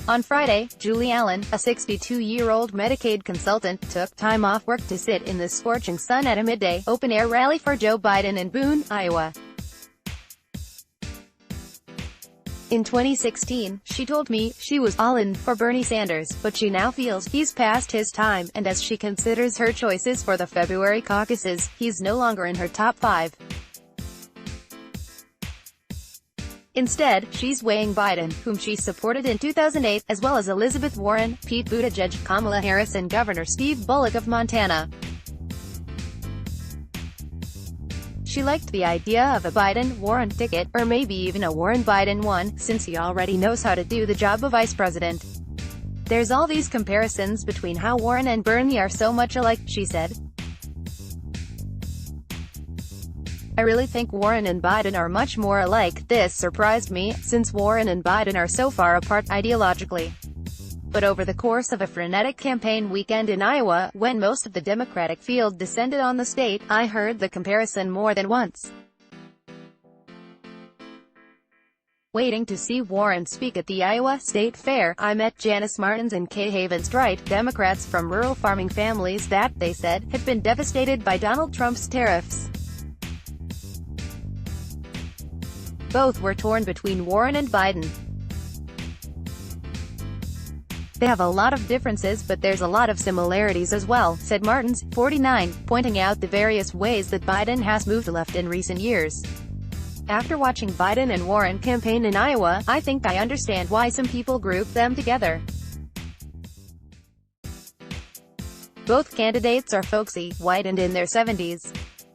On Friday, Julie Allen, a 62-year-old Medicaid consultant, took time off work to sit in the scorching sun at a midday, open-air rally for Joe Biden in Boone, Iowa. In 2016, she told me she was all in for Bernie Sanders, but she now feels he's past his time, and as she considers her choices for the February caucuses, he's no longer in her top 5. Instead, she's weighing Biden, whom she supported in 2008, as well as Elizabeth Warren, Pete Buttigieg, Kamala Harris and Governor Steve Bullock of Montana. She liked the idea of a Biden-Warren ticket, or maybe even a Warren-Biden one, since he already knows how to do the job of vice president. There's all these comparisons between how Warren and Bernie are so much alike, she said. I really think Warren and Biden are much more alike. This surprised me, since Warren and Biden are so far apart ideologically. But over the course of a frenetic campaign weekend in Iowa, when most of the Democratic field descended on the state, I heard the comparison more than once. Waiting to see Warren speak at the Iowa State Fair, I met Janice Martins and Kay Havens-Wright, Democrats from rural farming families that, they said, had been devastated by Donald Trump's tariffs. Both were torn between Warren and Biden. They have a lot of differences, but there's a lot of similarities as well, said Martins, 49, pointing out the various ways that Biden has moved left in recent years. After watching Biden and Warren campaign in Iowa, I think I understand why some people group them together. Both candidates are folksy, white and in their 70s.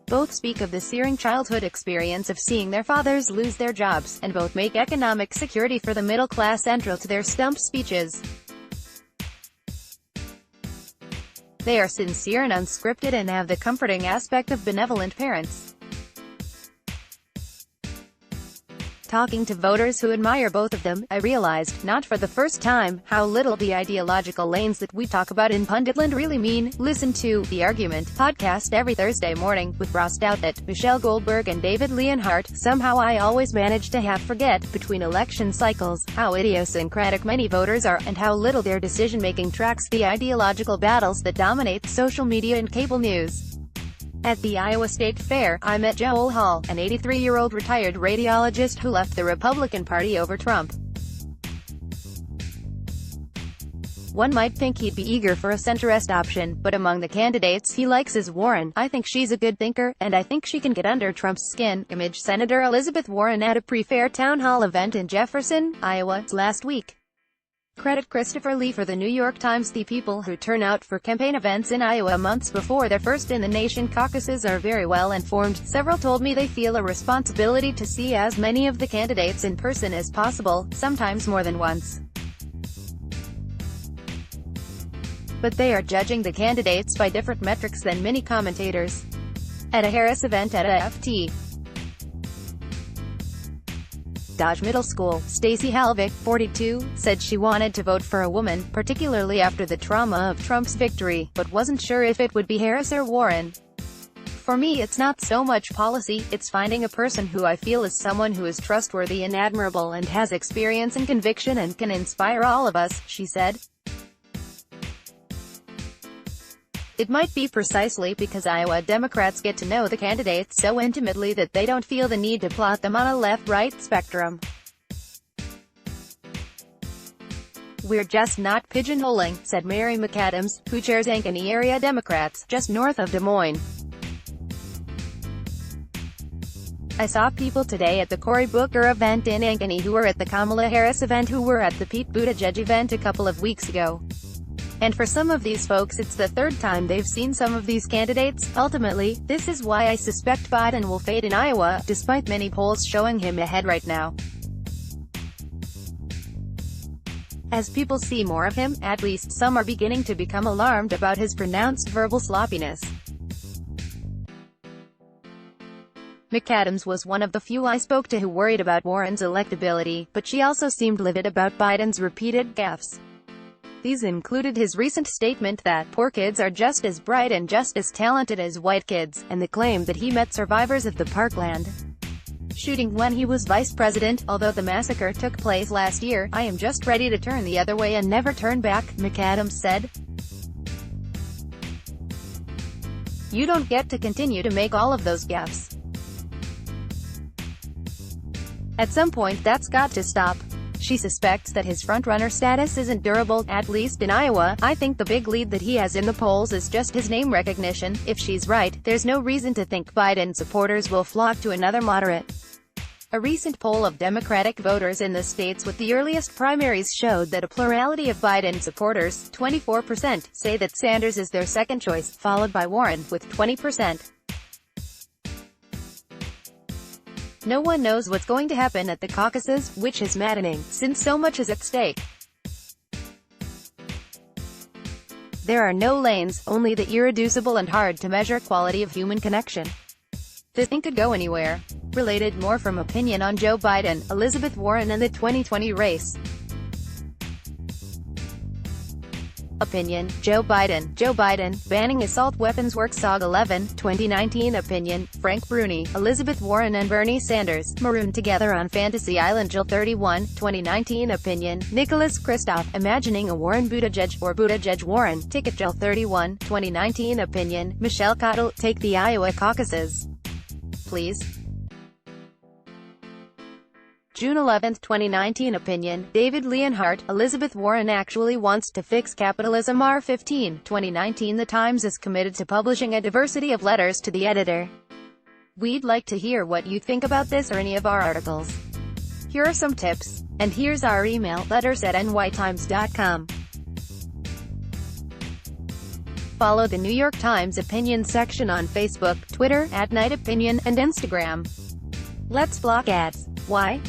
Both speak of the searing childhood experience of seeing their fathers lose their jobs, and both make economic security for the middle class central to their stump speeches. They are sincere and unscripted and have the comforting aspect of benevolent parents. Talking to voters who admire both of them, I realized, not for the first time, how little the ideological lanes that we talk about in Punditland really mean. Listen to The Argument podcast every Thursday morning, with Ross Douthat, Michelle Goldberg and David Leonhardt. Somehow I always manage to forget, between election cycles, how idiosyncratic many voters are, and how little their decision-making tracks the ideological battles that dominate social media and cable news. At the Iowa State Fair, I met Joel Hall, an 83-year-old retired radiologist who left the Republican Party over Trump. One might think he'd be eager for a centrist option, but among the candidates he likes is Warren. I think she's a good thinker, and I think she can get under Trump's skin. Image Senator Elizabeth Warren at a pre-fair town hall event in Jefferson, Iowa, last week. Credit Christopher Lee for the New York Times. The people who turn out for campaign events in Iowa months before their first-in-the-nation caucuses are very well informed. Several told me they feel a responsibility to see as many of the candidates in person as possible, sometimes more than once. But they are judging the candidates by different metrics than many commentators. At a Harris event at a Ft. Dodge Middle School, Stacy Halvick, 42, said she wanted to vote for a woman, particularly after the trauma of Trump's victory, but wasn't sure if it would be Harris or Warren. For me, it's not so much policy, it's finding a person who I feel is someone who is trustworthy and admirable and has experience and conviction and can inspire all of us, she said. It might be precisely because Iowa Democrats get to know the candidates so intimately that they don't feel the need to plot them on a left-right spectrum. We're just not pigeonholing, said Mary McAdams, who chairs Ankeny area Democrats, just north of Des Moines. I saw people today at the Cory Booker event in Ankeny who were at the Kamala Harris event who were at the Pete Buttigieg event a couple of weeks ago. And for some of these folks it's the third time they've seen some of these candidates. Ultimately, this is why I suspect Biden will fade in Iowa, despite many polls showing him ahead right now. As people see more of him, at least some are beginning to become alarmed about his pronounced verbal sloppiness. McAdams was one of the few I spoke to who worried about Warren's electability, but she also seemed livid about Biden's repeated gaffes. These included his recent statement that poor kids are just as bright and just as talented as white kids, and the claim that he met survivors of the Parkland shooting when he was vice president. Although the massacre took place last year, I am just ready to turn the other way and never turn back, McAdams said. You don't get to continue to make all of those gaffes. At some point that's got to stop. She suspects that his frontrunner status isn't durable, at least in Iowa. I think the big lead that he has in the polls is just his name recognition. If she's right, there's no reason to think Biden supporters will flock to another moderate. A recent poll of Democratic voters in the states with the earliest primaries showed that a plurality of Biden supporters, 24%, say that Sanders is their second choice, followed by Warren, with 20%. No one knows what's going to happen at the caucuses, which is maddening, since so much is at stake. There are no lanes, only the irreducible and hard-to-measure quality of human connection. This thing could go anywhere. Related more from Opinion on Joe Biden, Elizabeth Warren and the 2020 race. Opinion, Joe Biden, banning assault weapons works SOG 11, 2019 Opinion, Frank Bruni, Elizabeth Warren and Bernie Sanders, marooned together on Fantasy Island Jill 31, 2019 Opinion, Nicholas Kristof, imagining a Warren Buttigieg, or Buttigieg-Warren, ticket Jill 31, 2019 Opinion, Michelle Cottle, take the Iowa caucuses. Please. June 11, 2019 Opinion, David Leonhardt, Elizabeth Warren actually wants to fix capitalism R15, 2019 The Times is committed to publishing a diversity of letters to the editor. We'd like to hear what you think about this or any of our articles. Here are some tips. And here's our email, letters@nytimes.com. Follow the New York Times Opinion section on Facebook, Twitter, @NightOpinion, and Instagram. Let's block ads. Why?